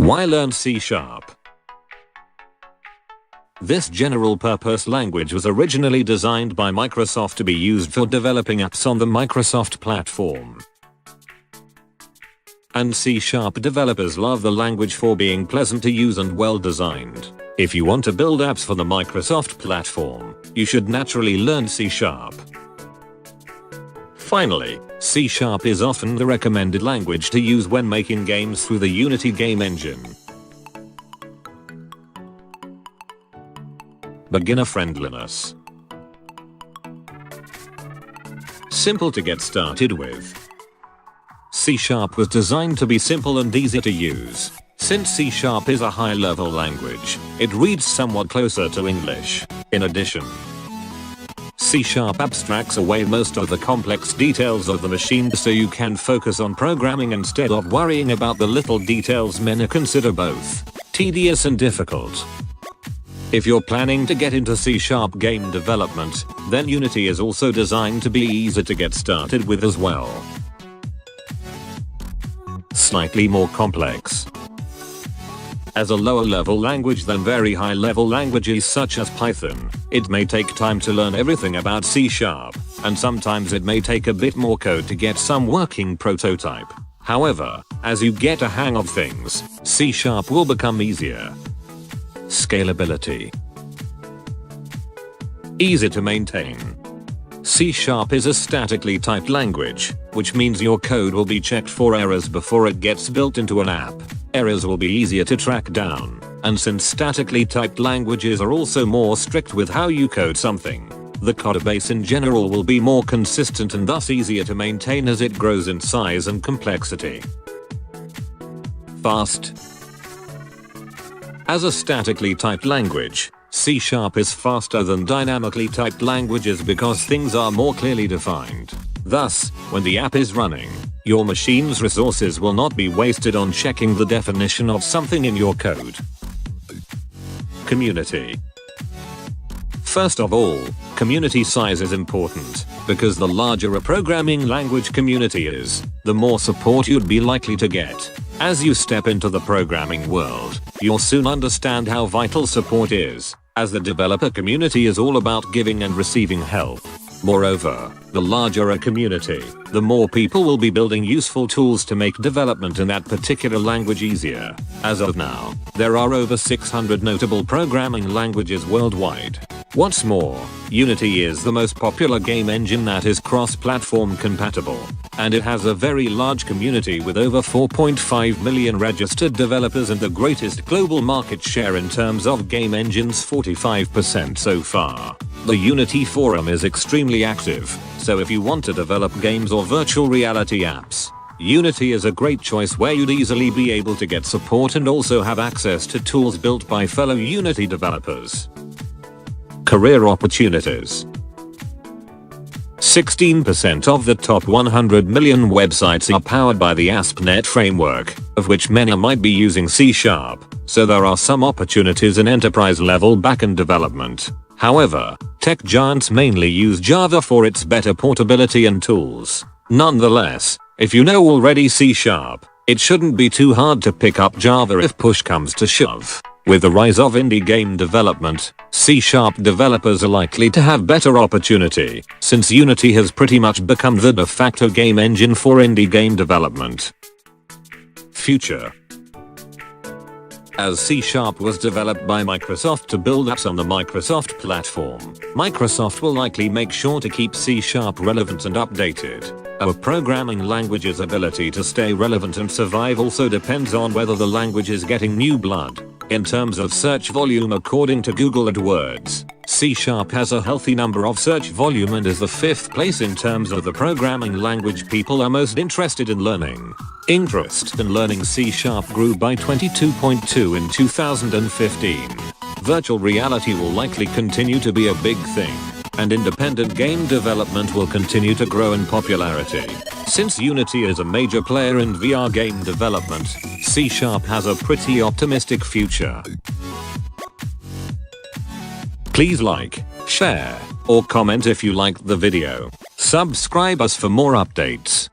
Why learn C#? This general-purpose language was originally designed by Microsoft to be used for developing apps on the Microsoft platform. And C# developers love the language for being pleasant to use and well-designed. If you want to build apps for the Microsoft platform, you should naturally learn C#. Finally, C# is often the recommended language to use when making games through the Unity game engine. Beginner friendliness. Simple to get started with. C# was designed to be simple and easy to use. Since C# is a high-level language, it reads somewhat closer to English. In addition, C# abstracts away most of the complex details of the machine so you can focus on programming instead of worrying about the little details many consider both tedious and difficult. If you're planning to get into C# game development, then Unity is also designed to be easy to get started with as well. Slightly more complex. As a lower-level language than very high-level languages such as Python, it may take time to learn everything about C#, and sometimes it may take a bit more code to get some working prototype. However, as you get a hang of things, C# will become easier. Scalability. Easy to maintain. C# is a statically typed language, which means your code will be checked for errors before it gets built into an app. Errors will be easier to track down, and since statically typed languages are also more strict with how you code something, the codebase in general will be more consistent and thus easier to maintain as it grows in size and complexity. Fast. As a statically typed language, C# is faster than dynamically typed languages because things are more clearly defined. Thus, when the app is running, your machine's resources will not be wasted on checking the definition of something in your code. Community. First of all, community size is important, because the larger a programming language community is, the more support you'd be likely to get. As you step into the programming world, you'll soon understand how vital support is, as the developer community is all about giving and receiving help. Moreover, the larger a community, the more people will be building useful tools to make development in that particular language easier. As of now, there are over 600 notable programming languages worldwide. What's more, Unity is the most popular game engine that is cross-platform compatible, and it has a very large community with over 4.5 million registered developers and the greatest global market share in terms of game engines, 45% so far. The Unity forum is extremely active, so if you want to develop games or virtual reality apps, Unity is a great choice where you'd easily be able to get support and also have access to tools built by fellow Unity developers. Career opportunities. 16% of the top 100 million websites are powered by the ASP.NET framework, of which many might be using C#, so there are some opportunities in enterprise-level backend development. However, tech giants mainly use Java for its better portability and tools. Nonetheless, if you know already C#, it shouldn't be too hard to pick up Java if push comes to shove. With the rise of indie game development, C# developers are likely to have better opportunity, since Unity has pretty much become the de facto game engine for indie game development. Future. As C# was developed by Microsoft to build apps on the Microsoft platform, Microsoft will likely make sure to keep C# relevant and updated. A programming language's ability to stay relevant and survive also depends on whether the language is getting new blood. In terms of search volume, according to Google AdWords, C# has a healthy number of search volume and is the 5th place in terms of the programming language people are most interested in learning. Interest in learning C# grew by 22.2% in 2015. Virtual reality will likely continue to be a big thing, and independent game development will continue to grow in popularity. Since Unity is a major player in VR game development, C# has a pretty optimistic future. Please like, share, or comment if you liked the video. Subscribe us for more updates.